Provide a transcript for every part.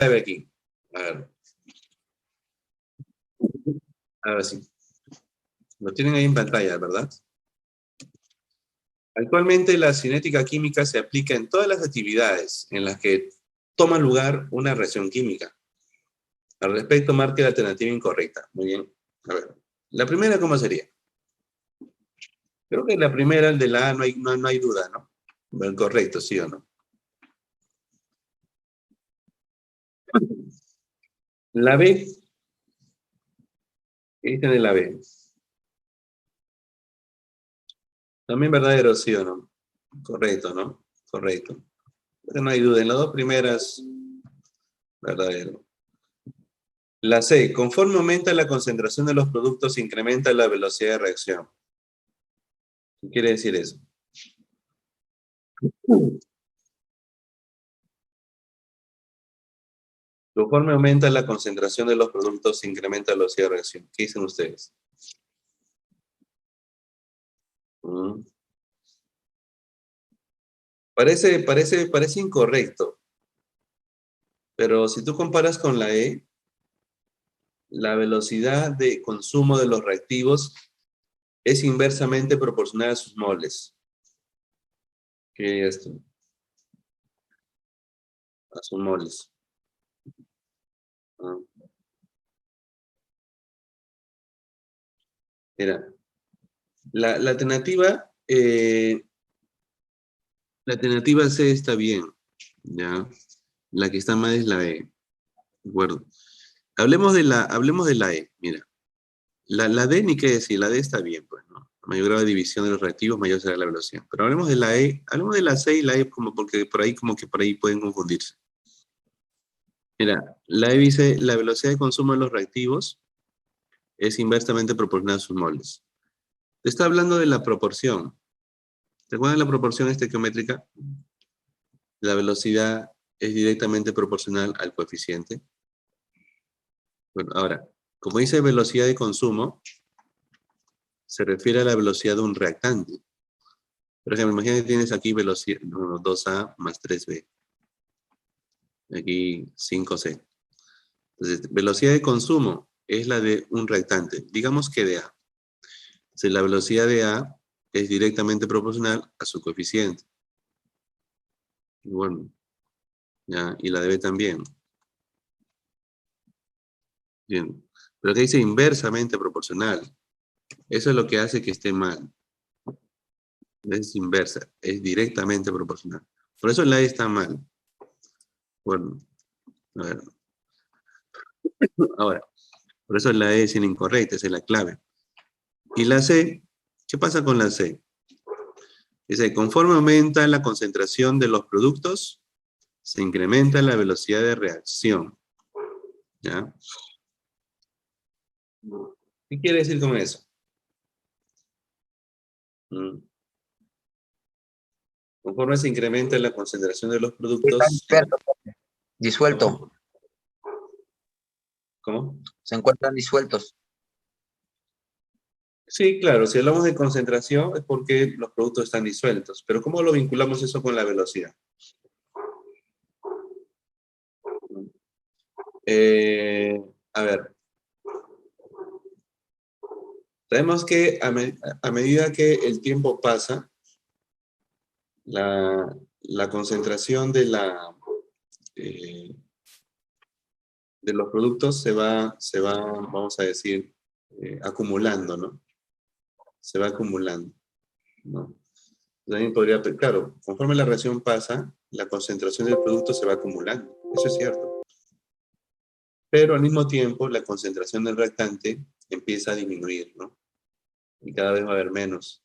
clave aquí. A ver. Ahora sí. Lo tienen ahí en pantalla, ¿verdad? Actualmente la cinética química se aplica en todas las actividades en las que toma lugar una reacción química. Al respecto, marque la alternativa incorrecta. Muy bien. A ver. La primera, ¿cómo sería? Creo que la primera, el de la A, no hay duda, ¿no? Bueno, correcto, ¿sí o no? La B. ¿Qué dicen de la B? También verdadero, ¿sí o no? Correcto, ¿no? Correcto. Pero no hay duda. En las dos primeras, verdadero. La C. Conforme aumenta la concentración de los productos, se incrementa la velocidad de reacción. ¿Qué quiere decir eso? Conforme aumenta la concentración de los productos, se incrementa la velocidad de reacción. ¿Qué dicen ustedes? Mm. Parece incorrecto. Pero si tú comparas con la E, la velocidad de consumo de los reactivos es inversamente proporcional a sus moles. ¿Qué es esto? A sus moles. Ah. Mira, la alternativa C está bien, ¿ya? La que está mal es la E, ¿de acuerdo? Hablemos de la E, mira. La D ni qué decir, la D está bien, pues, ¿no? Mayor grado de división de los reactivos, mayor será la velocidad. Pero hablemos de la E, hablemos de la C y la E como porque por ahí pueden confundirse. Mira, la E dice, la velocidad de consumo de los reactivos es inversamente proporcional a sus moles. Te está hablando de la proporción. ¿Te acuerdas de la proporción estequiométrica? La velocidad es directamente proporcional al coeficiente. Bueno, ahora, como dice velocidad de consumo, se refiere a la velocidad de un reactante. Por ejemplo, imagínate que tienes aquí velocidad 2A más 3B. Aquí 5C. Entonces, velocidad de consumo es la de un reactante. Digamos que de A. Entonces, la velocidad de A es directamente proporcional a su coeficiente. Y bueno, ya, y la de B también. Bien. Pero que dice inversamente proporcional. Eso es lo que hace que esté mal. Es inversa, es directamente proporcional. Por eso la E está mal. Bueno, a ver. Ahora, por eso la E es incorrecta, esa es la clave. Y la C, ¿qué pasa con la C? Dice, conforme aumenta la concentración de los productos, se incrementa la velocidad de reacción. ¿Ya? ¿Qué quiere decir con eso? Mm. Conforme se incrementa la concentración de los productos... Disuelto. ¿Cómo? ¿Cómo? Se encuentran disueltos. Sí, claro, si hablamos de concentración es porque los productos están disueltos, pero ¿cómo lo vinculamos eso con la velocidad? A ver, sabemos que a medida que el tiempo pasa, la concentración eh, de los productos vamos a decir, acumulando, ¿no? Se va acumulando, ¿no? También podría, claro, conforme la reacción pasa, la concentración del producto se va acumulando, eso es cierto. Pero al mismo tiempo, la concentración del reactante empieza a disminuir, ¿no? Y cada vez va a haber menos.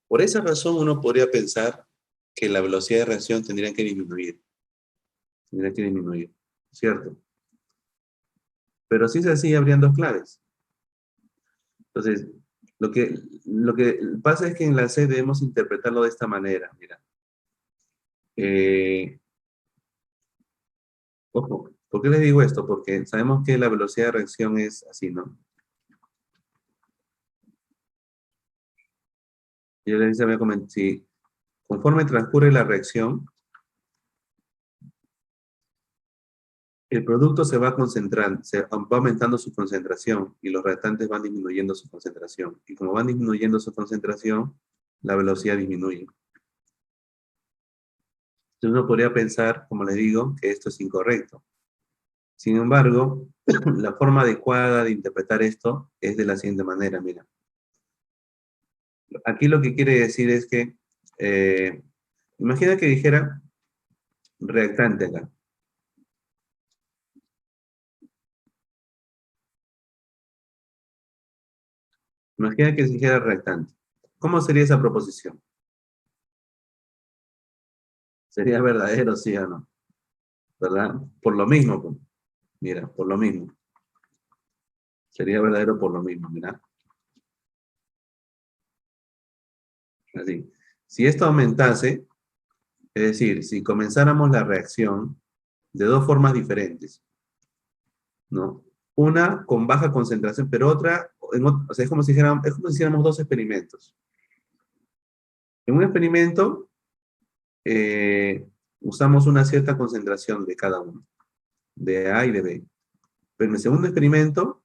Por esa razón, uno podría pensar que la velocidad de reacción tendría que disminuir. Tendría que disminuir, ¿cierto? Pero si es así, habrían dos claves. Entonces, lo que pasa es que en la C debemos interpretarlo de esta manera, mira. Ojo, ¿por qué les digo esto? Porque sabemos que la velocidad de reacción es así, ¿no? Yo les decía, si conforme transcurre la reacción, el producto se va concentrando, se va aumentando su concentración y los reactantes van disminuyendo su concentración. Y como van disminuyendo su concentración, la velocidad disminuye. Entonces uno podría pensar, como les digo, que esto es incorrecto. Sin embargo, la forma adecuada de interpretar esto es de la siguiente manera, mira. Aquí lo que quiere decir es que, imagina que dijera reactante acá. Imagina que se dijera reactante. ¿Cómo sería esa proposición? ¿Sería verdadero, sí o no? ¿Verdad? Por lo mismo, pues. Mira, por lo mismo. Sería verdadero por lo mismo, mira. Así. Si esto aumentase, es decir, si comenzáramos la reacción de dos formas diferentes, ¿no? Una con baja concentración, pero otra, o sea, es como si hiciéramos dos experimentos. En un experimento, usamos una cierta concentración de cada uno, de A y de B. Pero en el segundo experimento,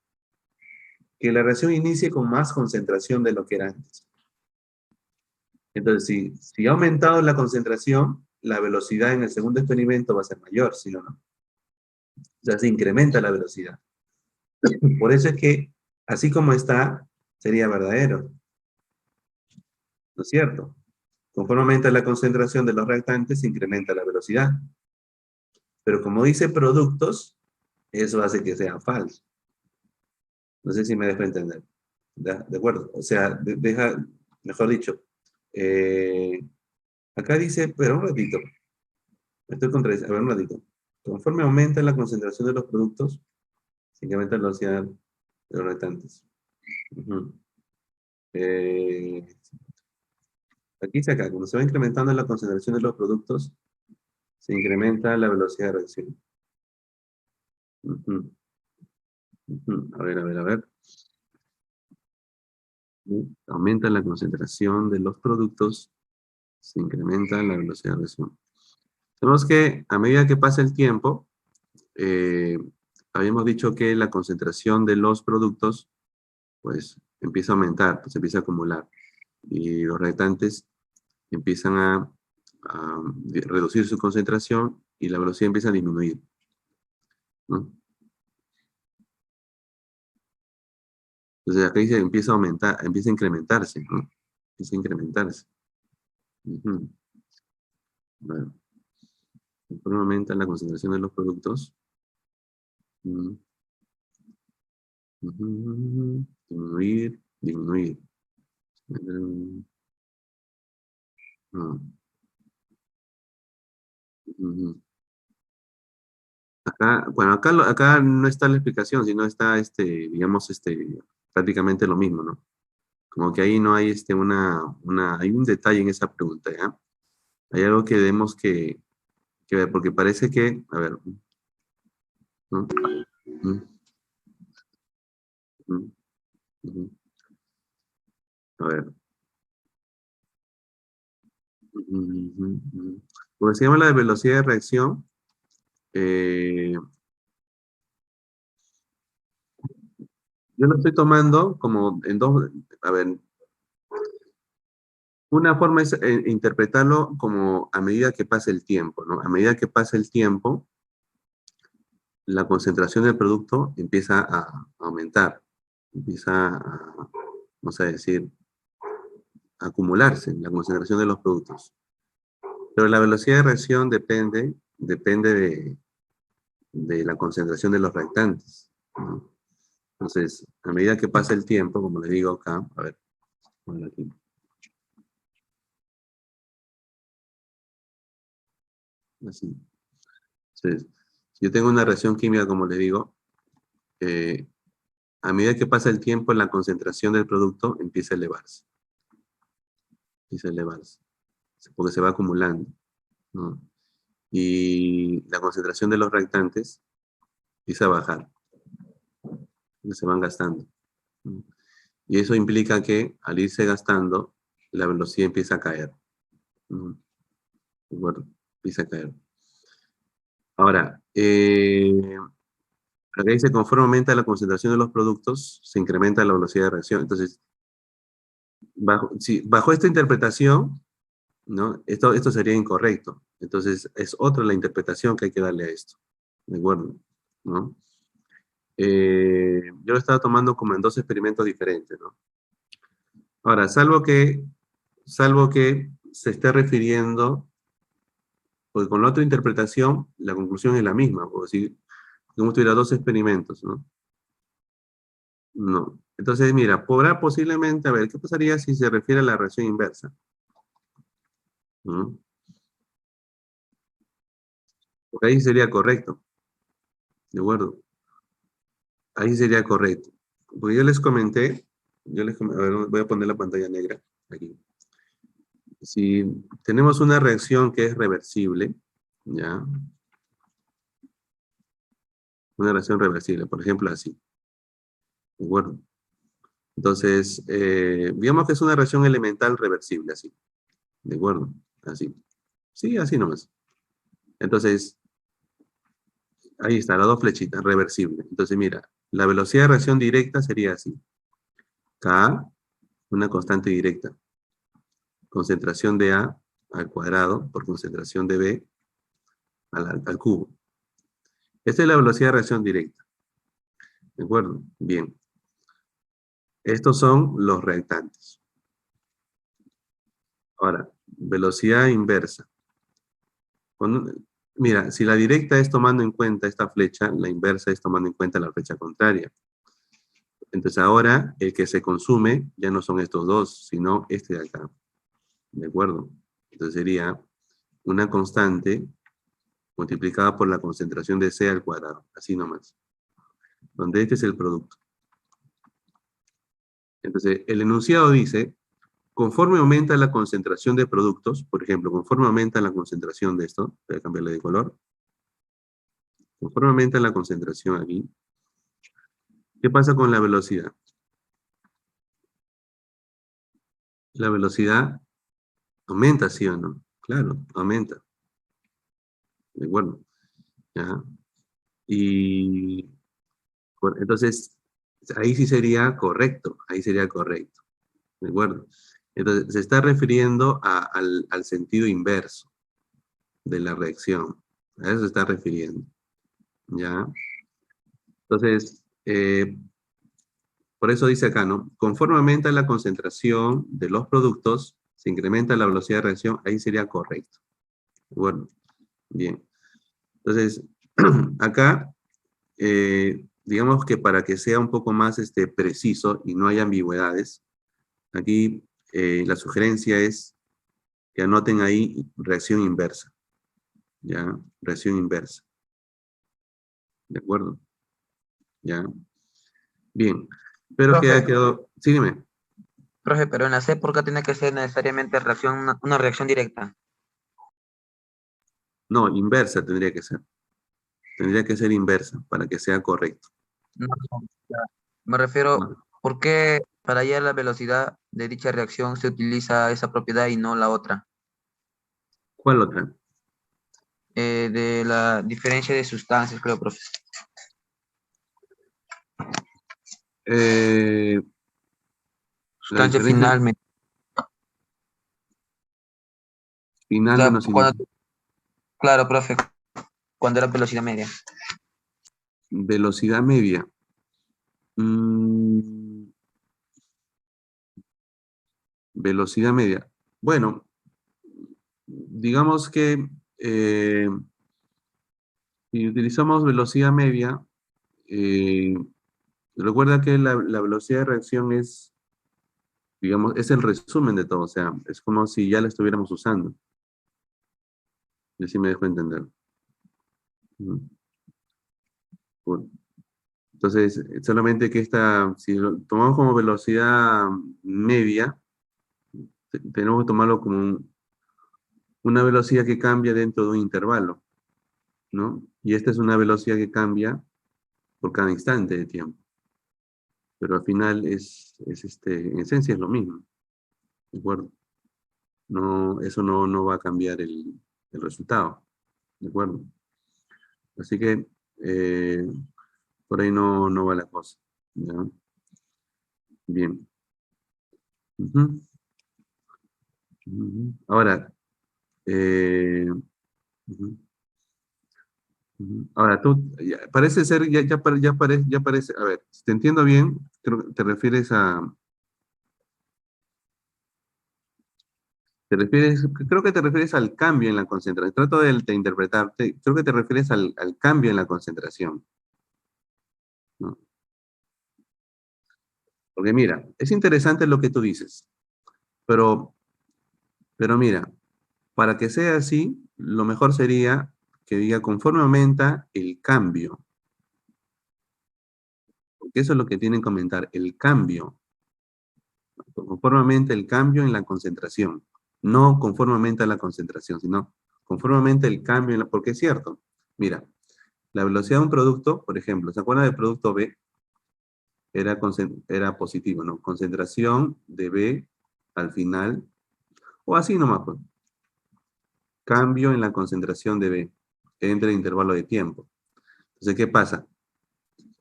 que la reacción inicie con más concentración de lo que era antes. Entonces, si ha aumentado la concentración, la velocidad en el segundo experimento va a ser mayor, ¿sí o no? O sea, se incrementa la velocidad. Por eso es que, así como está, sería verdadero, ¿no es cierto? Conforme aumenta la concentración de los reactantes, se incrementa la velocidad. Pero como dice productos, eso hace que sea falso. No sé si me dejo entender. ¿De acuerdo? O sea, mejor dicho, eh, acá dice, pero un ratito, me estoy contradiciendo, a ver un ratito. Conforme aumenta la concentración de los productos, se incrementa la velocidad de los reactantes. Ujú. Eh, Aquí dice acá, cuando se va incrementando la concentración de los productos, se incrementa la velocidad de reacción. Ujú, ujú. A ver, a ver, a ver. Aumenta la concentración de los productos, se incrementa la velocidad de reacción. Tenemos que, a medida que pasa el tiempo, eh, habíamos dicho que la concentración de los productos, pues, empieza a aumentar, pues, empieza a acumular. Y los reactantes empiezan a reducir su concentración y la velocidad empieza a disminuir, ¿no? Entonces acá dice empieza a aumentar, empieza a incrementarse, ¿no? Empieza a incrementarse. Ujú. Bueno, conforme aumenta la concentración de los productos. Ujú, ujú, disminuir, disminuir. No, ujú. Acá, bueno, acá no está la explicación, sino está, digamos, prácticamente lo mismo, ¿no? Como que ahí no hay, hay un detalle en esa pregunta, ¿ya? Hay algo que debemos que ver, porque parece que, a ver, ¿no? Ujú, ujú, ujú. A ver. Ujú, ujú, ujú. Porque se llama la velocidad de reacción. eh, yo lo estoy tomando como en dos, a ver, una forma es interpretarlo como a medida que pasa el tiempo, ¿no? A medida que pasa el tiempo, la concentración del producto empieza a aumentar, empieza a, vamos a decir, a acumularse la concentración de los productos. Pero la velocidad de reacción depende de la concentración de los reactantes, ¿no? Entonces, a medida que pasa el tiempo, como les digo acá, a ver, ponlo aquí. Así. Entonces, si yo tengo una reacción química, como les digo, eh, a medida que pasa el tiempo, la concentración del producto empieza a elevarse, empieza a elevarse, porque se va acumulando, ¿no? Y la concentración de los reactantes empieza a bajar, se van gastando, ¿no? Y eso implica que al irse gastando, la velocidad empieza a caer, ¿no? Bueno, empieza a caer. Ahora, acá dice, conforme aumenta la concentración de los productos, se incrementa la velocidad de reacción. Entonces, bajo esta interpretación, ¿no? Esto sería incorrecto. Entonces, es otra la interpretación que hay que darle a esto. ¿De acuerdo? ¿No? Yo lo estaba tomando como en dos experimentos diferentes, ¿no? Ahora, salvo que se esté refiriendo, porque con la otra interpretación, la conclusión es la misma, o decir, como si tuviera dos experimentos, ¿no? No. Entonces, mira, podrá posiblemente, a ver, ¿qué pasaría si se refiere a la reacción inversa? ¿No? Porque ahí sería correcto, ¿de acuerdo? Ahí sería correcto. Porque yo les comenté, a ver, voy a poner la pantalla negra aquí. Si tenemos una reacción que es reversible, ¿ya? Una reacción reversible, por ejemplo, así, ¿de acuerdo? Entonces, digamos que es una reacción elemental reversible, así, ¿de acuerdo? Así. Sí, así nomás. Entonces, ahí está, las dos flechitas, reversible. Entonces, mira, la velocidad de reacción directa sería así. K, una constante directa. Concentración de A al cuadrado por concentración de B al cubo. Esta es la velocidad de reacción directa. ¿De acuerdo? Bien. Estos son los reactantes. Ahora, velocidad inversa. Cuando, mira, si la directa es tomando en cuenta esta flecha, la inversa es tomando en cuenta la flecha contraria. Entonces ahora el que se consume ya no son estos dos, sino este de acá. ¿De acuerdo? Entonces sería una constante multiplicada por la concentración de C al cuadrado. Así nomás. Donde este es el producto. Entonces el enunciado dice, conforme aumenta la concentración de productos, por ejemplo, conforme aumenta la concentración de esto, voy a cambiarle de color, conforme aumenta la concentración aquí, ¿qué pasa con la velocidad? La velocidad aumenta, ¿sí o no? Claro, aumenta. ¿De acuerdo? ¿Ya? Y entonces, ahí sí sería correcto, ahí sería correcto. ¿De acuerdo? Entonces, se está refiriendo al sentido inverso de la reacción. A eso se está refiriendo. ¿Ya? Entonces, por eso dice acá, ¿no? Conforme aumenta la concentración de los productos, se incrementa la velocidad de reacción, ahí sería correcto. Bueno, bien. Entonces, acá, digamos que para que sea un poco más preciso y no haya ambigüedades, aquí la sugerencia es que anoten ahí reacción inversa. ¿Ya? Reacción inversa. ¿De acuerdo? ¿Ya? Bien. Espero que haya Profe, quedado... Sígueme. profe, pero en la C, ¿por qué tiene que ser necesariamente reacción, una reacción directa? No, inversa tendría que ser. Tendría que ser inversa para que sea correcto. No, ya. Me refiero, ¿No? ¿por qué para hallar la velocidad de dicha reacción se utiliza esa propiedad y no la otra? ¿Cuál otra? De la diferencia de sustancias, creo, profe. Eh, la Sustancia diferencia final, o final sea, menos claro, profe, cuando era velocidad media. velocidad media. Mm, velocidad media. Bueno, digamos que si utilizamos velocidad media, eh, recuerda que la velocidad de reacción es, digamos, es el resumen de todo, o sea, es como si ya la estuviéramos usando. Y así me dejo entender. Ujú. Bueno, entonces, solamente que si lo tomamos como velocidad media, tenemos que tomarlo como una velocidad que cambia dentro de un intervalo, ¿no? Y esta es una velocidad que cambia por cada instante de tiempo. Pero al final en esencia es lo mismo, ¿de acuerdo? No, eso no va a cambiar el resultado, ¿de acuerdo? Así que por ahí no va la cosa. ¿Ya? Bien. Ujú, ujú. Ahora, eh, ujú, ujú. Ahora tú, parece ser, ya parece, a ver, si te entiendo bien, creo que creo que te refieres al cambio en la concentración. Trato de interpretarte, creo que te refieres al cambio en la concentración, ¿no? Porque mira, es interesante lo que tú dices, pero, pero mira, para que sea así, lo mejor sería que diga conforme aumenta el cambio, porque eso es lo que tienen que comentar, el cambio, conforme aumenta el cambio en la concentración, no conforme aumenta la concentración, sino conforme aumenta el cambio, porque es cierto, mira, la velocidad de un producto, por ejemplo, ¿se acuerdan del producto B? Era positivo, ¿no? Concentración de B al final, o así nomás, pues, cambio en la concentración de B entre el intervalo de tiempo. Entonces, ¿qué pasa?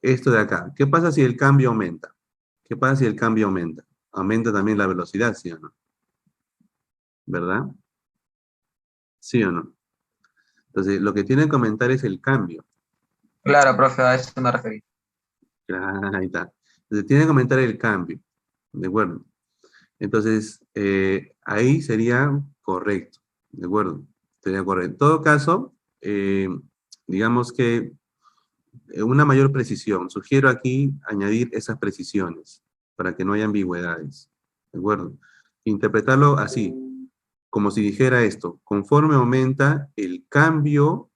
Esto de acá, ¿qué pasa si el cambio aumenta? ¿Qué pasa si el cambio aumenta? Aumenta también la velocidad, ¿sí o no? ¿Verdad? ¿Sí o no? Entonces, lo que tiene que aumentar es el cambio. Claro, profe, a eso me referí. Ahí está. Entonces, tiene que aumentar el cambio. ¿De acuerdo? Entonces, ahí sería correcto. ¿De acuerdo? Sería correcto. En todo caso, digamos que una mayor precisión. Sugiero aquí añadir esas precisiones para que no haya ambigüedades. ¿De acuerdo? Interpretarlo así, como si dijera esto, conforme aumenta el cambio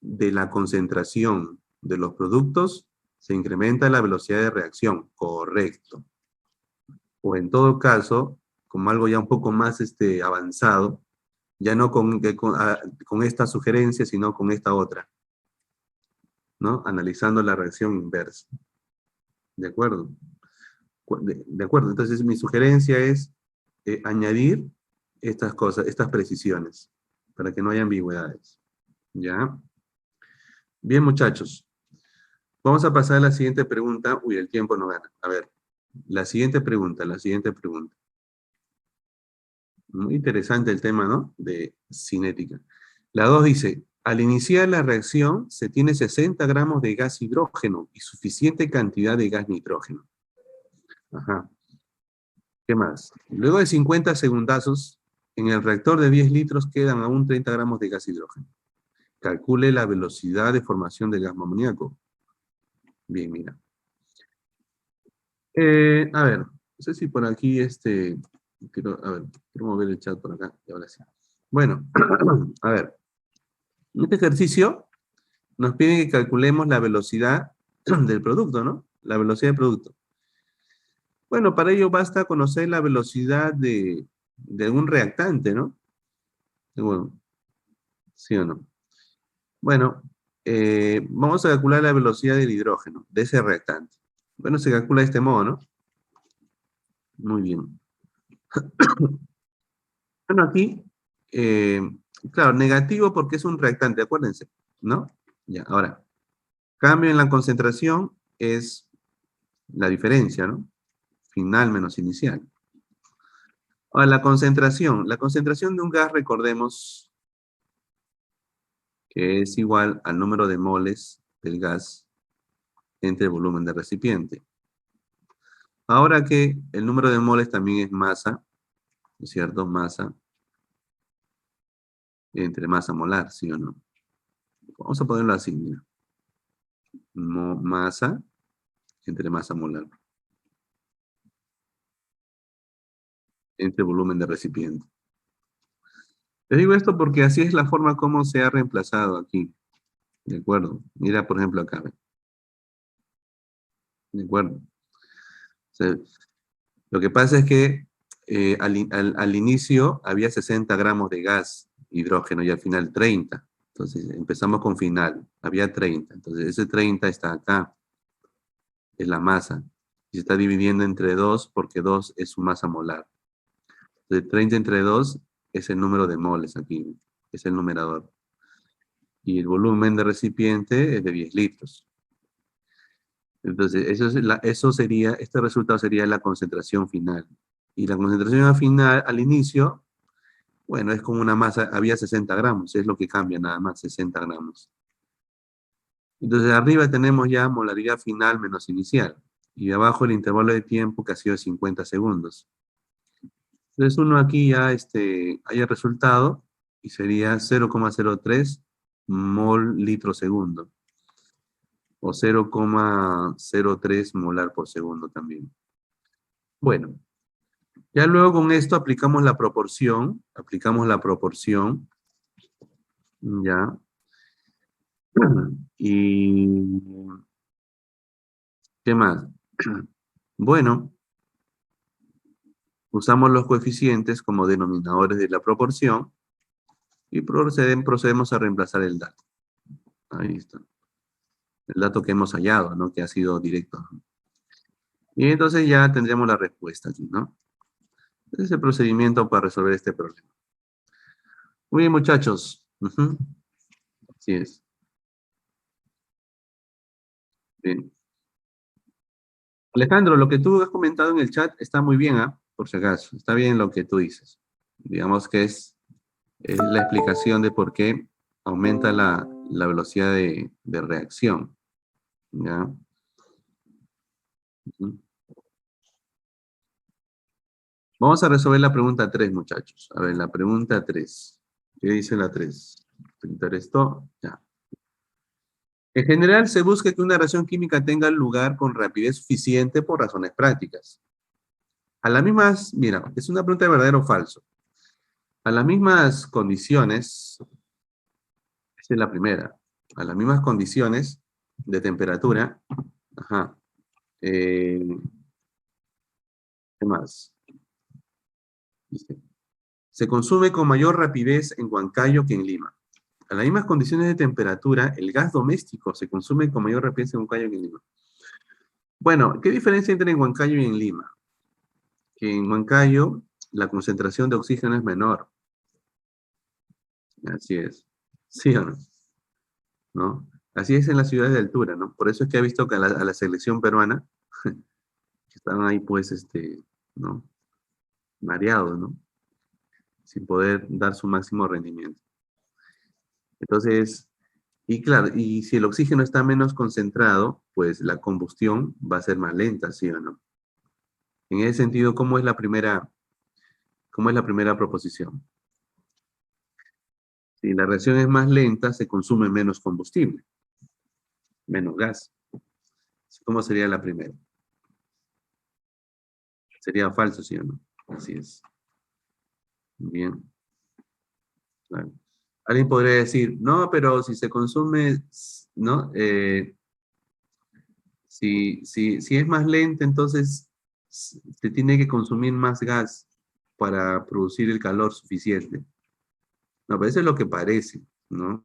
de la concentración de los productos, se incrementa la velocidad de reacción. Correcto. O en todo caso, como algo ya un poco más avanzado, ya no con esta sugerencia, sino con esta otra, ¿no? Analizando la reacción inversa. ¿De acuerdo? De acuerdo. Entonces, mi sugerencia es añadir estas cosas, estas precisiones, para que no haya ambigüedades. ¿Ya? Bien, muchachos. Vamos a pasar a la siguiente pregunta. Uy, el tiempo no gana. A ver, la siguiente pregunta. Muy interesante el tema, ¿no? De cinética. La 2 dice, al iniciar la reacción se tiene 60 gramos de gas hidrógeno y suficiente cantidad de gas nitrógeno. Ajá. ¿Qué más? Luego de 50 segundazos, en el reactor de 10 litros quedan aún 30 gramos de gas hidrógeno. Calcule la velocidad de formación del gas amoníaco. Bien, mira. A ver, no sé si por aquí a ver, quiero mover el chat por acá, y ahora sí. Bueno, a ver, en este ejercicio nos piden que calculemos la velocidad del producto, ¿no? La velocidad del producto. Bueno, para ello basta conocer la velocidad de algún reactante, ¿no? Bueno, ¿sí o no? Bueno, vamos a calcular la velocidad del hidrógeno, de ese reactante. Bueno, se calcula de este modo, ¿no? Muy bien. Bueno, aquí, eh, claro, negativo porque es un reactante, acuérdense, ¿no? Ya, ahora, cambio en la concentración es la diferencia, ¿no? Final menos inicial. Ahora, la concentración de un gas, recordemos que es igual al número de moles del gas entre el volumen del recipiente. Ahora que el número de moles también es masa, ¿no es cierto? Masa entre masa molar, ¿sí o no? Vamos a ponerlo así, mira. Masa entre masa molar, entre volumen de recipiente. Les digo esto porque así es la forma como se ha reemplazado aquí. ¿De acuerdo? Mira, por ejemplo, acá. ¿De acuerdo? O sea, lo que pasa es que al inicio había 60 gramos de gas hidrógeno y al final 30. Entonces empezamos con final, había 30. Entonces ese 30 está acá, es la masa. Y se está dividiendo entre 2 porque 2 es su masa molar. Entonces 30 entre 2 es el número de moles aquí, es el numerador. y el volumen de recipiente es de 10 litros. Entonces, este resultado sería la concentración final. Y la concentración final, al inicio, bueno, es como una masa, había 60 gramos, es lo que cambia nada más, 60 gramos. Entonces, arriba tenemos ya molaridad final menos inicial. Y abajo el intervalo de tiempo que ha sido 50 segundos. Entonces, uno aquí ya hay el resultado y sería 0,03 mol litro segundo. O 0,03 molar por segundo también. Bueno, ya luego con esto aplicamos la proporción, ya, y ¿qué más? Bueno, usamos los coeficientes como denominadores de la proporción y procedemos a reemplazar el dato. Ahí está. El dato que hemos hallado, ¿no? Que ha sido directo. Y entonces ya tendríamos la respuesta aquí, ¿no? Ese es el procedimiento para resolver este problema. Muy bien, muchachos. Ujú. Así es. Bien. Alejandro, lo que tú has comentado en el chat está muy bien, ¿ah? Por si acaso. Está bien lo que tú dices. Digamos que es la explicación de por qué aumenta la velocidad de reacción. ¿Ya? Ujú. Vamos a resolver la pregunta 3, muchachos. A ver, la pregunta 3. ¿Qué dice la 3? Pintar esto. Ya. En general, se busca que una reacción química tenga lugar con rapidez suficiente por razones prácticas. A las mismas, mira, es una pregunta de verdadero o falso. A las mismas condiciones, esta es la primera, a las mismas condiciones de temperatura, ajá, ¿qué más? Dice, se consume con mayor rapidez en Huancayo que en Lima. A las mismas condiciones de temperatura, el gas doméstico se consume con mayor rapidez en Huancayo que en Lima. Bueno, ¿qué diferencia entre en Huancayo y en Lima? Que en Huancayo la concentración de oxígeno es menor. Así es. ¿Sí o no? ¿No? Así es en las ciudades de altura, ¿no? Por eso es que he visto que a la selección peruana, que están ahí pues, ¿no? Mareados, ¿no? Sin poder dar su máximo rendimiento. Entonces, y claro, y si el oxígeno está menos concentrado, pues la combustión va a ser más lenta, ¿sí o no? En ese sentido, cómo es la primera proposición? Si la reacción es más lenta, se consume menos combustible, menos gas. ¿Cómo sería la primera? Sería falso, ¿sí o no? Así es. Bien, claro. Alguien podría decir, no, pero si se consume, ¿no? Si es más lenta, entonces se tiene que consumir más gas para producir el calor suficiente. No, pero eso es lo que parece, ¿no?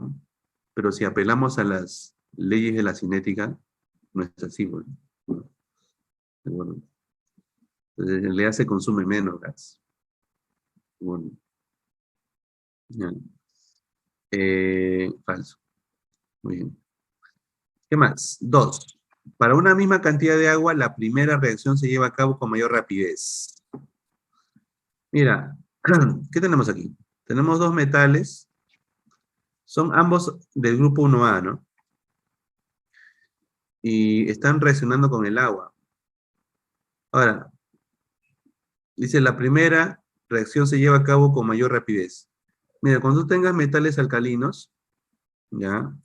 Pero si apelamos a las leyes de la cinética, no es así, bueno. Bueno, entonces en realidad se consume menos gas. Bueno, ya. Falso. Muy bien. ¿Qué más? Dos. Para una misma cantidad de agua, la primera reacción se lleva a cabo con mayor rapidez. Mira, ¿qué tenemos aquí? Tenemos dos metales, son ambos del grupo 1A, ¿no? Y están reaccionando con el agua. Ahora, dice la primera reacción se lleva a cabo con mayor rapidez. Mira, cuando tú tengas metales alcalinos, ¿ya?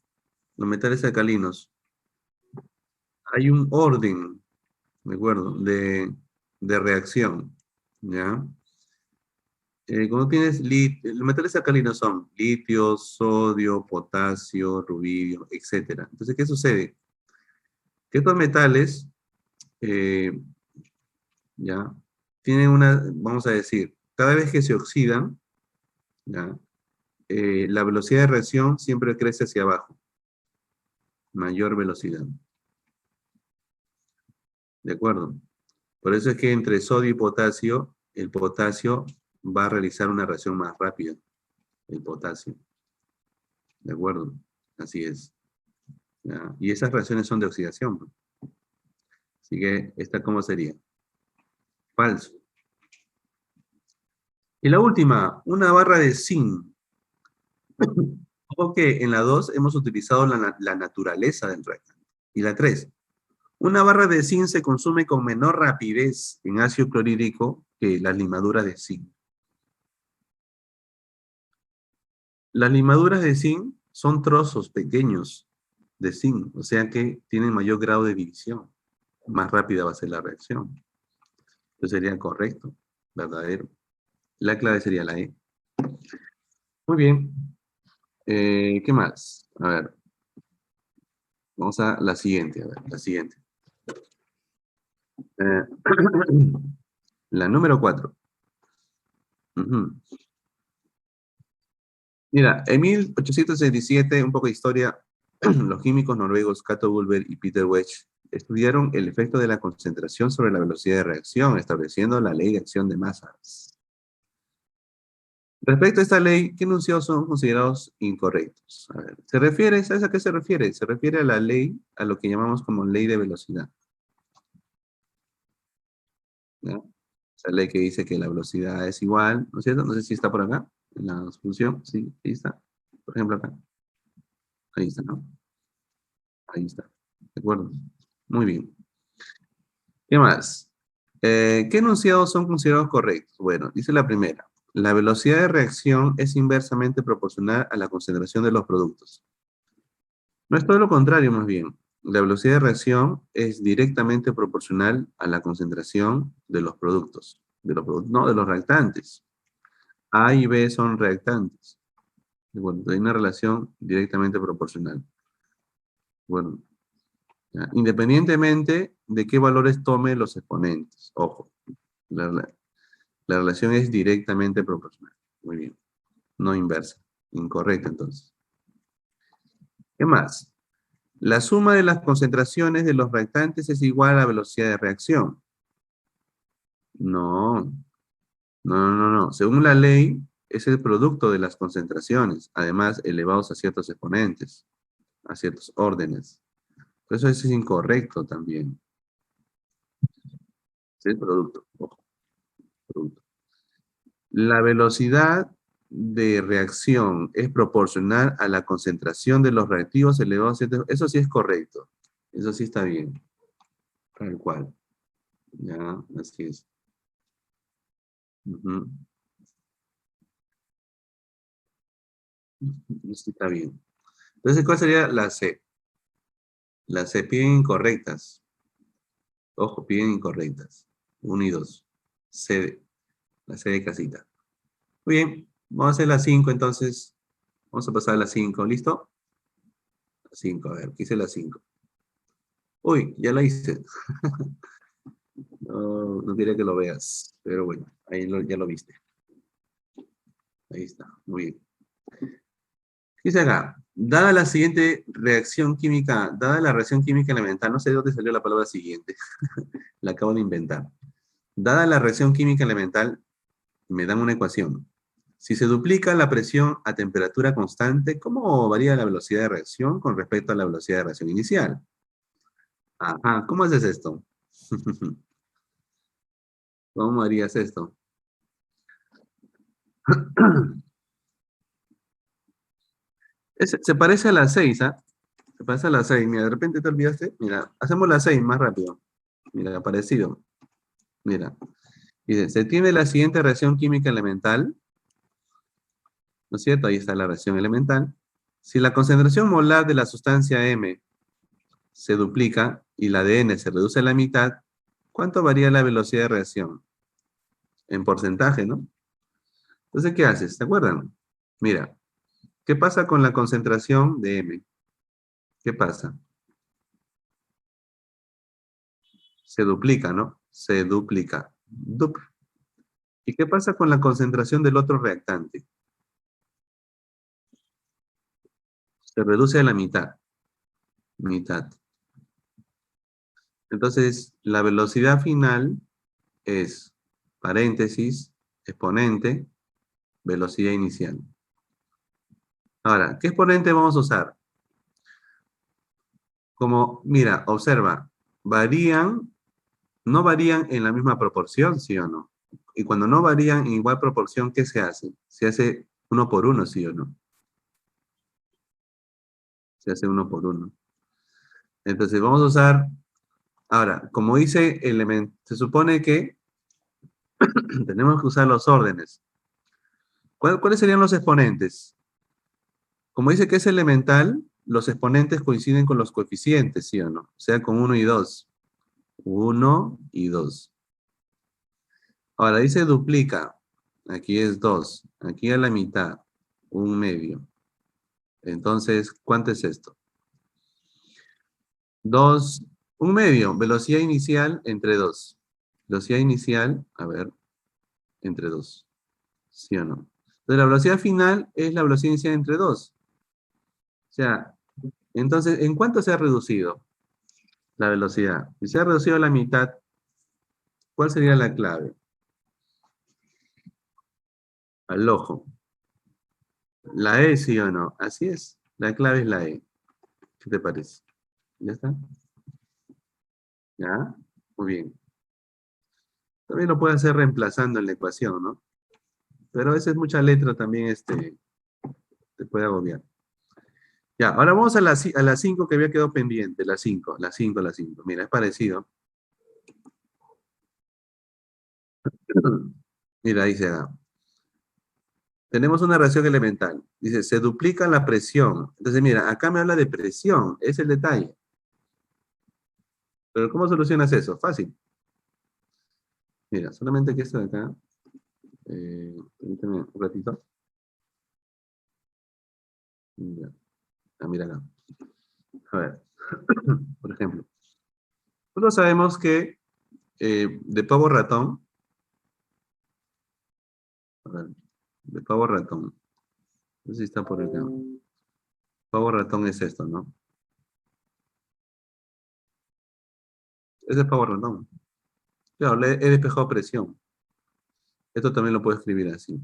Los metales alcalinos, hay un orden, ¿de acuerdo? De reacción, ¿ya? Cuando tienes los metales alcalinos son litio, sodio, potasio, rubidio, etcétera. Entonces, ¿qué sucede? Que estos metales, eh, ya, tienen vamos a decir, cada vez que se oxidan, ya, la velocidad de reacción siempre crece hacia abajo, mayor velocidad. ¿De acuerdo? Por eso es que entre sodio y potasio, el potasio va a realizar una reacción más rápida, el potasio. ¿De acuerdo? Así es. ¿Ya? Y esas reacciones son de oxidación, pues. Así que, ¿esta cómo sería? Falso. Y la última, una barra de zinc. Ojo que en la 2 hemos utilizado la naturaleza del reactante. Y la 3, una barra de zinc se consume con menor rapidez en ácido clorhídrico que las limaduras de zinc. Las limaduras de zinc son trozos pequeños de zinc, o sea que tienen mayor grado de división. Más rápida va a ser la reacción. Eso sería correcto, verdadero. La clave sería la E. Muy bien. ¿Qué más? A ver. Vamos a la siguiente. A ver, la siguiente. Eh, la número 4. Mira, en 1867, un poco de historia, los químicos noruegos Cato Bulber y Peter Wedge estudiaron el efecto de la concentración sobre la velocidad de reacción, estableciendo la ley de acción de masas. Respecto a esta ley, ¿qué enunciados son considerados incorrectos? A ver, ¿sabes a qué se refiere? Se refiere a la ley, a lo que llamamos como ley de velocidad. ¿Ya? Esa ley que dice que la velocidad es igual, ¿no es cierto? No sé si está por acá, en la solución. Sí, ahí está. Por ejemplo, acá. Ahí está, ¿no? Ahí está. ¿De acuerdo? Muy bien. ¿Qué más? ¿Qué enunciados son considerados correctos? Bueno, dice la primera. La velocidad de reacción es inversamente proporcional a la concentración de los productos. No es todo lo contrario, más bien. La velocidad de reacción es directamente proporcional a la concentración de los productos. No, de los reactantes. A y B son reactantes. Bueno, hay una relación directamente proporcional. Bueno, ¿ya? Independientemente de qué valores tome los exponentes. Ojo, la, la- la relación es directamente proporcional. Muy bien, no inversa. Incorrecta entonces. ¿Qué más? La suma de las concentraciones de los reactantes es igual a la velocidad de reacción. No, no. Según la ley, es el producto de las concentraciones, además elevados a ciertos exponentes, a ciertos órdenes. Por eso es incorrecto también. Es el producto. Ojo, producto. La velocidad de reacción es proporcional a la concentración de los reactivos elevados a ciertos... Eso sí es correcto. Eso sí está bien. Tal cual. Ya, así es. Ujú. Sí está bien. Entonces, ¿cuál sería la C? La C piden incorrectas. Ojo, piden incorrectas. 1 y 2. C, la C de casita. Muy bien, vamos a hacer la 5 entonces. Vamos a pasar a la 5, ¿listo? La 5, a ver, ¿qué hice la 5? Uy, ya la hice. No, no quería que lo veas, pero bueno, ya lo viste. Ahí está, muy bien. Dice acá, dada la siguiente reacción química, dada la reacción química elemental, no sé de dónde salió la palabra siguiente, la acabo de inventar. Dada la reacción química elemental, me dan una ecuación. Si se duplica la presión a temperatura constante, ¿cómo varía la velocidad de reacción con respecto a la velocidad de reacción inicial? Ajá, ¿cómo haces esto? ¿Cómo harías esto? Se parece a la 6, ¿ah? Se parece a la 6. Mira, de repente te olvidaste. Mira, hacemos la 6 más rápido. Mira, parecido. Mira. Dice, se tiene la siguiente reacción química elemental, ¿no es cierto? Ahí está la reacción elemental. Si la concentración molar de la sustancia M se duplica y la de N se reduce a la mitad, ¿cuánto varía la velocidad de reacción? En porcentaje, ¿no? Entonces, ¿qué haces? ¿Te acuerdan? Mira, ¿qué pasa con la concentración de M? ¿Qué pasa? Se duplica, ¿no? Se duplica. ¿Y qué pasa con la concentración del otro reactante? Se reduce a la mitad. Mitad. Entonces, la velocidad final es paréntesis, exponente, velocidad inicial. Ahora, ¿qué exponente vamos a usar? como, mira, observa, no varían en la misma proporción, ¿sí o no? Y cuando no varían en igual proporción, ¿qué se hace? Se hace uno por uno, ¿sí o no? Se hace uno por uno. Entonces vamos a usar, ahora, como dice elemento, se supone que tenemos que usar los órdenes. ¿Cuáles serían los exponentes? Como dice que es elemental, los exponentes coinciden con los coeficientes, ¿sí o no? O sea, con uno y 2. Uno y 2. Ahora dice duplica. Aquí es 2. Aquí a la mitad. Un medio. Entonces, ¿cuánto es esto? 2, un medio. Velocidad inicial entre 2. Velocidad inicial, a ver, entre 2. ¿Sí o no? Entonces, la velocidad final es la velocidad inicial entre 2. O sea, entonces, ¿en cuánto se ha reducido la velocidad? Si se ha reducido a la mitad, ¿cuál sería la clave? Al ojo. La E, ¿sí o no? Así es. La clave es la E. ¿Qué te parece? ¿Ya está? ¿Ya? Muy bien. También lo puede hacer reemplazando en la ecuación, ¿no? Pero a veces mucha letra también te puede agobiar. Ya, ahora vamos a la 5 que había quedado pendiente. La 5, la 5, la 5. Mira, es parecido. Mira, dice acá. Tenemos una reacción elemental. Dice, se duplica la presión. Entonces, mira, acá me habla de presión. Es el detalle. Pero ¿cómo solucionas eso? Fácil. Mira, solamente que esto de acá. Permíteme un ratito. Ya. Ah, mira acá. A ver. Por ejemplo. Nosotros sabemos que de pavo ratón. A ver, de pavo ratón. No sé si está por acá. Pavo ratón es esto, ¿no? Ese es pavo ratón. Claro, he despejado presión. Esto también lo puedo escribir así.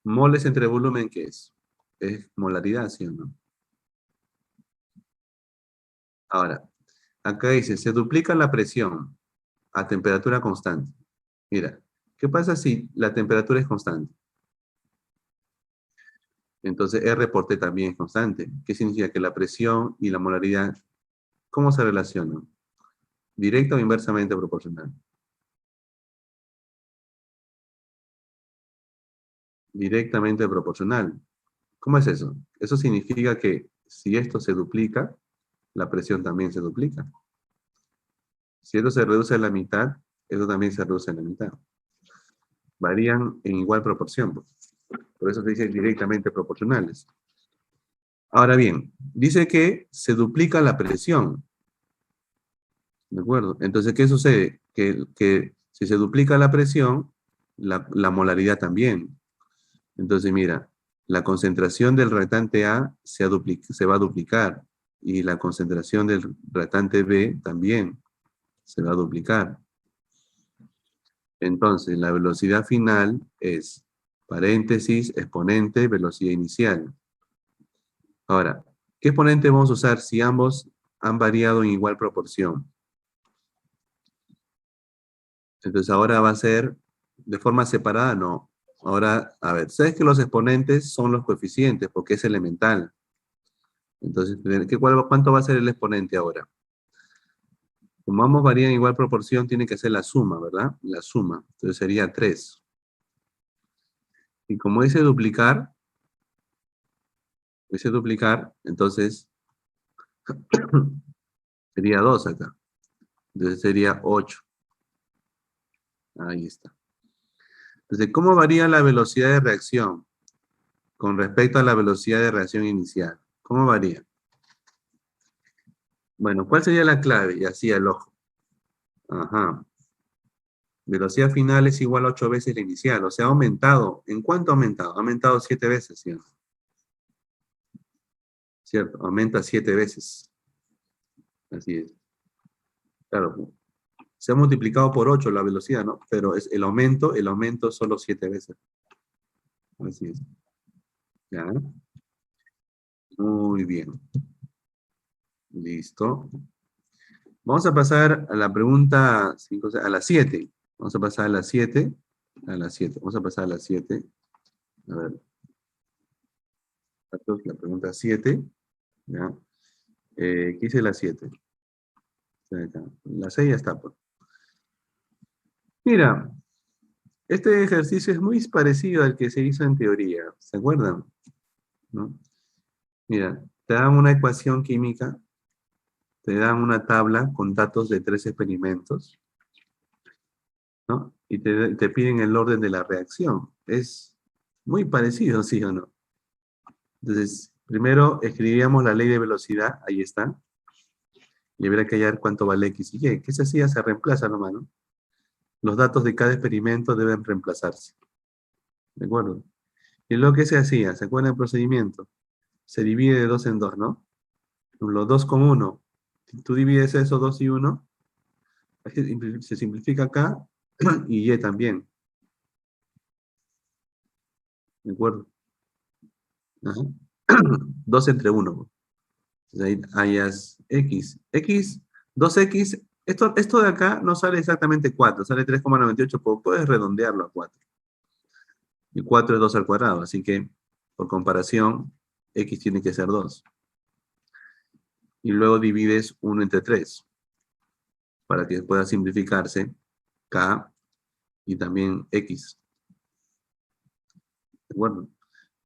Moles entre volumen, ¿qué es? Es molaridad, ¿sí o no? Ahora, acá dice, se duplica la presión a temperatura constante. Mira, ¿qué pasa si la temperatura es constante? Entonces R por T también es constante. ¿Qué significa? Que la presión y la molaridad, ¿cómo se relacionan? ¿Directa o inversamente proporcional? Directamente proporcional. ¿Cómo es eso? Eso significa que si esto se duplica, la presión también se duplica. Si esto se reduce a la mitad, esto también se reduce a la mitad. Varían en igual proporción, pues. Por eso se dice directamente proporcionales. Ahora bien, dice que se duplica la presión. ¿De acuerdo? Entonces, ¿qué sucede? Que si se duplica la presión, la molaridad también. Entonces, mira, la concentración del reactante A se va a duplicar y la concentración del reactante B también se va a duplicar. Entonces, la velocidad final es paréntesis, exponente, velocidad inicial. Ahora, ¿qué exponente vamos a usar si ambos han variado en igual proporción? Entonces, ahora va a ser de forma separada, no. Ahora, a ver, ¿sabes que los exponentes son los coeficientes porque es elemental? Entonces, ¿cuánto va a ser el exponente ahora? Como ambos varían en igual proporción, tiene que ser la suma, ¿verdad? La suma. Entonces sería 3. Y como dice duplicar, entonces sería 2 acá. Entonces sería 8. Ahí está. Entonces, ¿cómo varía la velocidad de reacción con respecto a la velocidad de reacción inicial? ¿Cómo varía? Bueno, ¿cuál sería la clave? Y así el ojo. Ajá. Velocidad final es igual a 8 veces la inicial. O sea, ha aumentado. ¿En cuánto ha aumentado? Ha aumentado 7 veces, ¿cierto? ¿Cierto? Aumenta 7 veces. Así es. Claro, se ha multiplicado por 8 la velocidad, ¿no? Pero es el aumento solo 7 veces. Así es. ¿Ya? Muy bien. Listo. Vamos a pasar a la pregunta 5, a las 7. Vamos a pasar a las 7. A las 7. Vamos a pasar a las 7. A ver. La pregunta 7. ¿Ya? ¿Qué dice la 7? La 6 ya está. Pues. Mira, este ejercicio es muy parecido al que se hizo en teoría. ¿Se acuerdan? ¿No? Mira, te dan una ecuación química, te dan una tabla con datos de 3 experimentos, ¿no? Y te piden el orden de la reacción. Es muy parecido, ¿sí o no? Entonces, primero escribíamos la ley de velocidad, ahí está, y habría que hallar cuánto vale X y Y. ¿Qué se hacía? Se reemplaza nomás, ¿no? Los datos de cada experimento deben reemplazarse. ¿De acuerdo? Y luego, ¿qué se hacía? ¿Se acuerdan del procedimiento? Se divide de 2 en 2, ¿no? Los 2 con 1. Si tú divides eso, 2 y 1, se simplifica acá y Y también. ¿De acuerdo? Ajá. 2 entre 1. Entonces ahí hayas X. X, 2X. Esto de acá no sale exactamente 4, sale 3,98, pero puedes redondearlo a 4. Y 4 es 2 al cuadrado, así que por comparación, X tiene que ser 2. Y luego divides 1 entre 3 para que pueda simplificarse K y también X. ¿De acuerdo?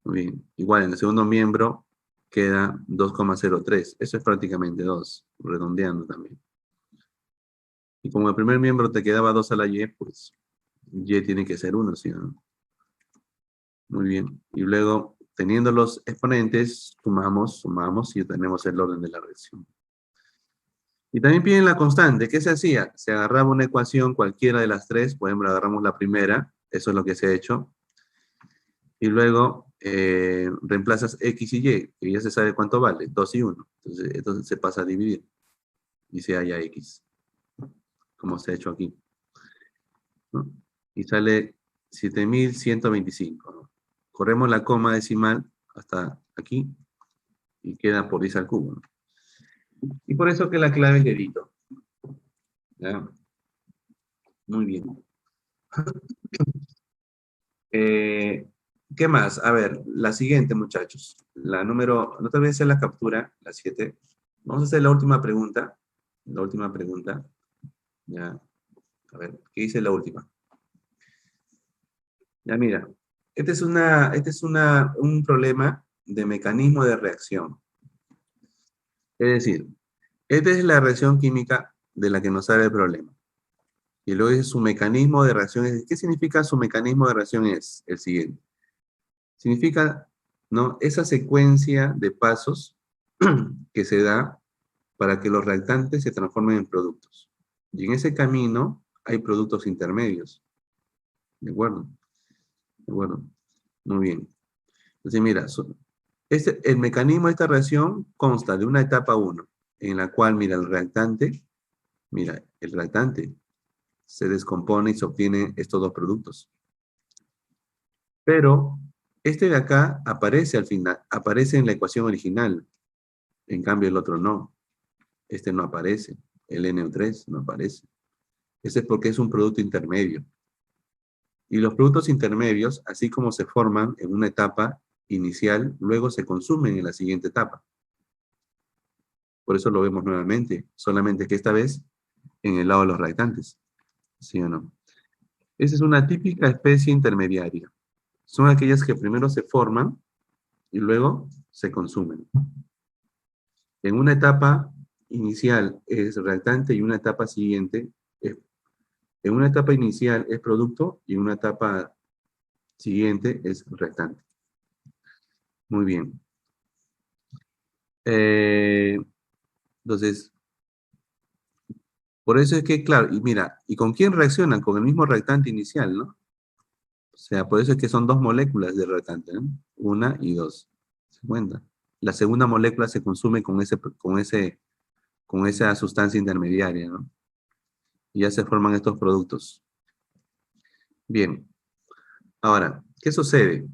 Muy bien. Igual en el segundo miembro queda 2,03. Eso es prácticamente 2, redondeando también. Y como el primer miembro te quedaba 2 a la Y, pues Y tiene que ser 1, ¿sí o no? Muy bien. Y luego, teniendo los exponentes, sumamos y tenemos el orden de la reacción. Y también piden la constante. ¿Qué se hacía? Se agarraba una ecuación, cualquiera de las tres, por ejemplo, agarramos la primera, eso es lo que se ha hecho, y luego reemplazas X y Y, que ya se sabe cuánto vale, 2 y 1. Entonces se pasa a dividir y se halla X, como se ha hecho aquí, ¿no? Y sale 7125, ¿no? Corremos la coma decimal hasta aquí y queda por 10 al cubo, ¿no? Y por eso que la clave es dedito. ¿Ya? Muy bien. ¿Qué más? A ver, la siguiente, muchachos. La número, no te olvides hacer la captura, la 7. Vamos a hacer la última pregunta. La última pregunta. Ya. A ver, ¿qué dice la última? Ya mira, un problema de mecanismo de reacción. Es decir, esta es la reacción química de la que nos sale el problema. Y luego dice su mecanismo de reacción. ¿Qué significa su mecanismo de reacción? Es el siguiente. Significa, ¿no? Esa secuencia de pasos que se da para que los reactantes se transformen en productos. Y en ese camino hay productos intermedios. ¿De acuerdo? ¿De acuerdo? Muy bien. Entonces, mira, el mecanismo de esta reacción consta de una etapa 1, en la cual, mira, el reactante se descompone y se obtienen estos dos productos. Pero este de acá aparece al final, aparece en la ecuación original. En cambio, el otro no. Este no aparece. El NO3 no aparece. Ese es porque es un producto intermedio. Y los productos intermedios, así como se forman en una etapa inicial, luego se consumen en la siguiente etapa. Por eso lo vemos nuevamente, solamente que esta vez en el lado de los reactantes. ¿Sí o no? Esa es una típica especie intermediaria. Son aquellas que primero se forman y luego se consumen. En una etapa inicial es reactante y una etapa siguiente en una etapa inicial es producto y en una etapa siguiente es reactante. Muy bien. Entonces, por eso es que, claro, y mira, ¿y con quién reaccionan? Con el mismo reactante inicial, ¿no? O sea, por eso es que son dos moléculas de reactante, ¿no? Una y dos. ¿Se cuenta? La segunda molécula se consume con esa sustancia intermediaria, ¿no? Y ya se forman estos productos. Bien. Ahora, ¿qué sucede?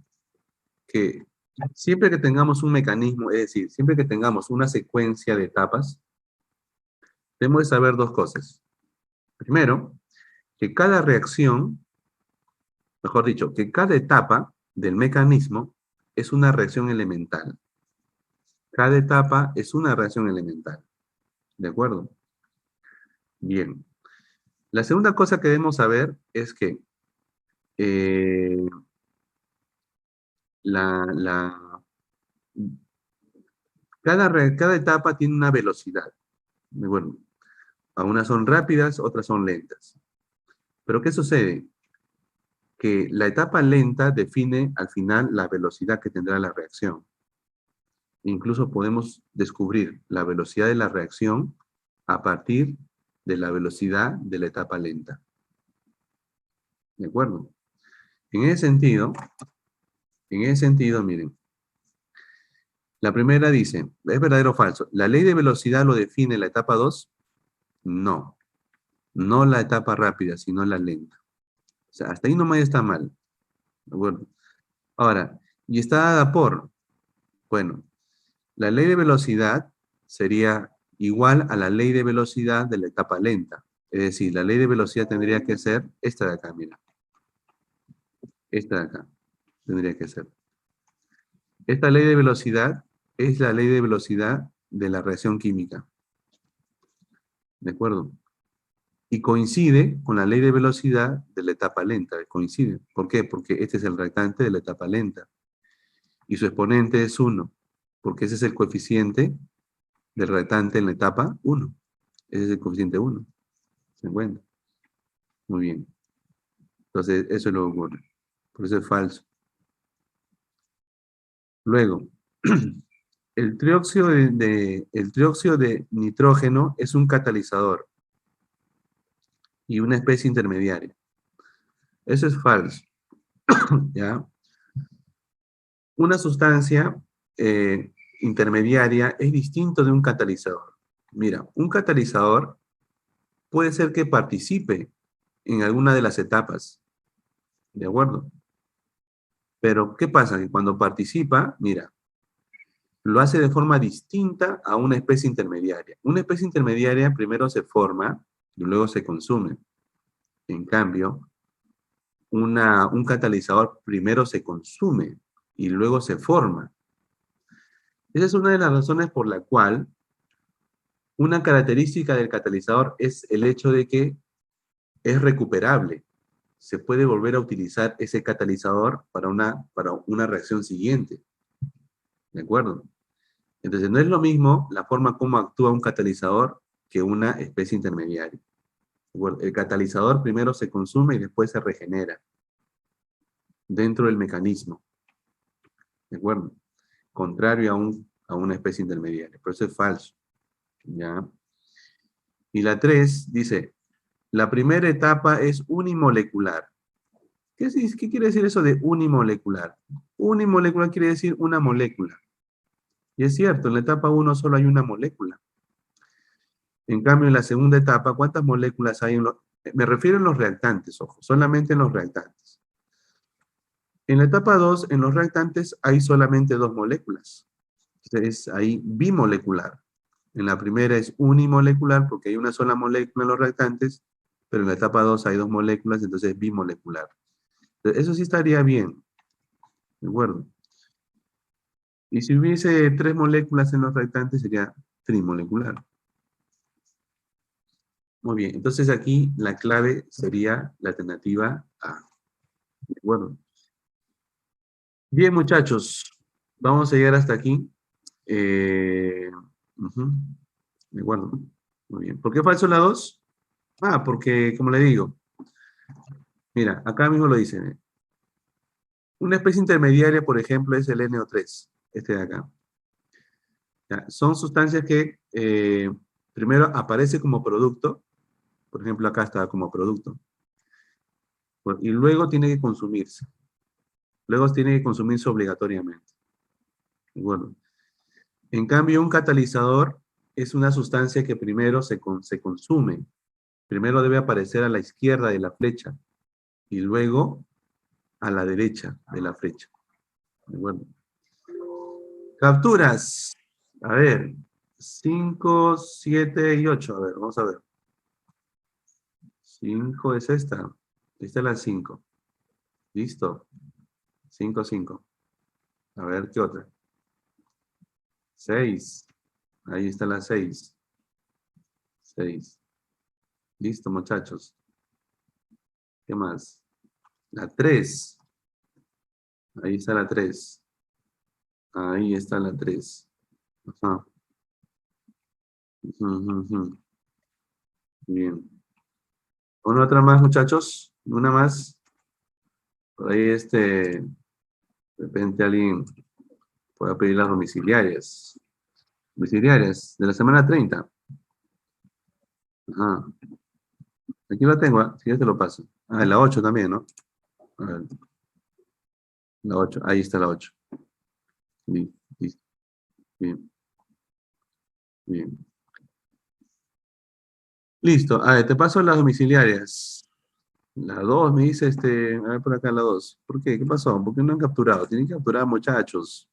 Que siempre que tengamos un mecanismo, es decir, siempre que tengamos una secuencia de etapas, Tenemos que saber dos cosas. Primero, que cada reacción, mejor dicho, que cada etapa del mecanismo es una reacción elemental. Cada etapa es una reacción elemental. ¿De acuerdo? Bien. La segunda cosa que debemos saber es que eh, la, cada etapa tiene una velocidad. ¿De acuerdo? Algunas son rápidas, otras son lentas. Pero ¿qué sucede? Que la etapa lenta define al final la velocidad que tendrá la reacción. Incluso podemos descubrir la velocidad de la reacción a partir de la velocidad de la etapa lenta. ¿De acuerdo? En ese sentido, miren, la primera dice, ¿es verdadero o falso? ¿La ley de velocidad lo define la etapa 2? No, no la etapa rápida, sino la lenta. O sea, hasta ahí nomás está mal. ¿De acuerdo? Ahora, ¿y está dada por? Bueno, la ley de velocidad sería igual a la ley de velocidad de la etapa lenta. Es decir, la ley de velocidad tendría que ser esta de acá, mira. Esta de acá tendría que ser. Esta ley de velocidad es la ley de velocidad de la reacción química. ¿De acuerdo? Y coincide con la ley de velocidad de la etapa lenta. Coincide. ¿Por qué? Porque este es el reactante de la etapa lenta. Y su exponente es 1. Porque ese es el coeficiente del reactante en la etapa 1. Ese es el coeficiente 1. ¿Se encuentra? Muy bien. Entonces, eso es lo que ocurre. Por eso es falso. Luego, el trióxido de nitrógeno es un catalizador y una especie intermediaria. Eso es falso. ¿Ya? Una sustancia intermediaria es distinto de un catalizador. Mira, un catalizador puede ser que participe en alguna de las etapas. ¿De acuerdo? Pero, ¿qué pasa? Que cuando participa, mira, lo hace de forma distinta a una especie intermediaria. Una especie intermediaria primero se forma y luego se consume. En cambio, un catalizador primero se consume y luego se forma. Esa es una de las razones por la cual una característica del catalizador es el hecho de que es recuperable. Se puede volver a utilizar ese catalizador para una reacción siguiente. ¿De acuerdo? Entonces, no es lo mismo la forma como actúa un catalizador que una especie intermediaria. El catalizador primero se consume y después se regenera dentro del mecanismo. ¿De acuerdo? Contrario a una especie intermediaria. Por eso es falso. ¿Ya? Y la 3 dice, la primera etapa es unimolecular. ¿Qué quiere decir eso de unimolecular? Unimolecular quiere decir una molécula. Y es cierto, en la etapa 1 solo hay una molécula. En cambio, en la segunda etapa, ¿cuántas moléculas hay me refiero en los reactantes, ojo, solamente en los reactantes. En la etapa 2, en los reactantes hay solamente 2 moléculas. Es ahí bimolecular. En la primera es unimolecular porque hay una sola molécula en los reactantes, pero en la etapa 2 hay 2 moléculas, entonces es bimolecular. Entonces, eso sí estaría bien. ¿De acuerdo? Y si hubiese 3 moléculas en los reactantes, sería trimolecular. Muy bien, entonces aquí la clave sería la alternativa A. ¿De acuerdo? Bien, muchachos, vamos a llegar hasta aquí. Ujú, ¿de acuerdo? Muy bien. ¿Por qué falso la 2? Ah, porque, como le digo, mira, acá mismo lo dice. Una especie intermediaria, por ejemplo, es el NO3, este de acá. ¿Ya? Son sustancias que primero aparece como producto, por ejemplo, acá está como producto, y luego tiene que consumirse. Luego tiene que consumirse obligatoriamente. Bueno, en cambio, un catalizador es una sustancia que primero se consume. Primero debe aparecer a la izquierda de la flecha y luego a la derecha de la flecha. Bueno. Capturas. A ver. 5, 7 y 8. A ver, vamos a ver. 5 es esta. Esta es la 5. Listo. 5, 5. A ver, ¿qué otra? 6. Ahí está la 6. 6. Listo, muchachos. ¿Qué más? La 3. Ahí está la 3. Ahí está la 3. Ajá. Ujú, ujú, ujú. Bien. ¿Una otra más, muchachos? ¿Una más? Por ahí, de repente alguien pueda pedir las domiciliarias. Domiciliarias, de la semana 30. Ajá. Aquí lo tengo, ¿ah? Si ya te lo paso. Ah, la 8 también, ¿no? A ver, la 8. Ahí está la 8. Bien, bien, bien. Listo. A ver, te paso las domiciliarias. La 2 me dice, a ver por acá la 2. ¿Por qué? ¿Qué pasó? ¿Por qué no han capturado? Tienen que capturar, muchachos.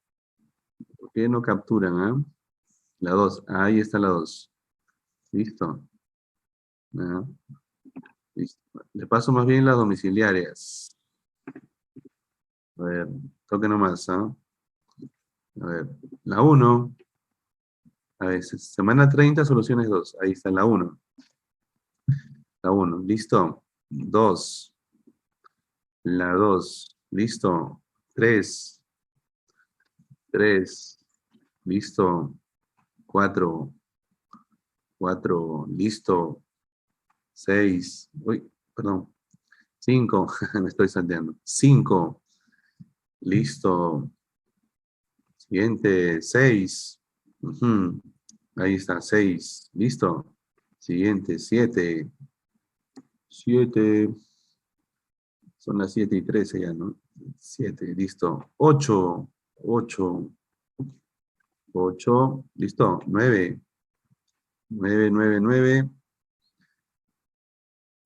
¿Por qué no capturan, ah? La 2. Ahí está la 2. Listo. Ah, listo. Le paso más bien las domiciliarias. A ver, toque nomás, ¿ah? A ver, la 1. A ver, semana 30, soluciones 2. Ahí está la 1. La 1. Listo. 2. La 2. Listo. 3. 3. Listo. 4. 4. Listo. 6. Uy, perdón. 5. Me estoy salteando. 5. Listo. Siguiente. 6. Ahí está. 6. Listo. Siguiente. 7. 7. Son las 7 y 13 ya, ¿no? 7. Listo. 8. 8. 8. Listo. 9. 9, 9, 9.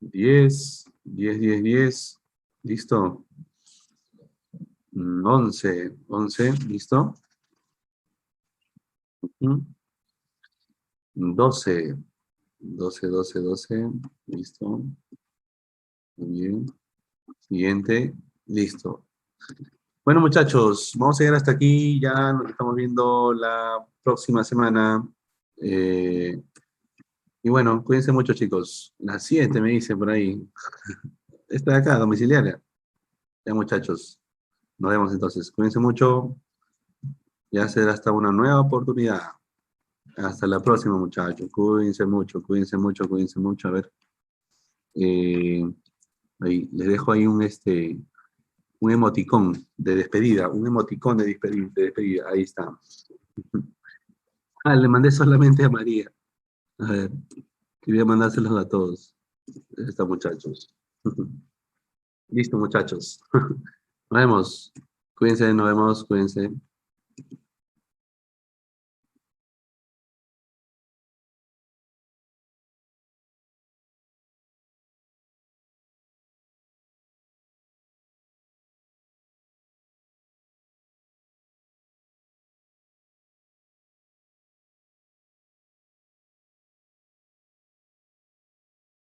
10. 10, 10, 10. Listo. 11. 11. Listo. 12. 12, 12, 12. Listo. Muy bien. Siguiente. Listo. Bueno, muchachos, vamos a llegar hasta aquí. Ya nos estamos viendo la próxima semana. Eh, y bueno, cuídense mucho, chicos. Las 7 me dicen por ahí. Esta de acá, domiciliaria. Ya, muchachos. Nos vemos entonces. Cuídense mucho. Ya será hasta una nueva oportunidad. Hasta la próxima, muchachos. Cuídense mucho, cuídense mucho, cuídense mucho. A ver. eh, Ahí, les dejo ahí un emoticón de despedida. Un emoticón de despedida. Ahí está. Ah, le mandé solamente a María. A ver, quería mandárselos a todos. Ahí está, muchachos. Listo, muchachos. Nos vemos. Cuídense, nos vemos, cuídense.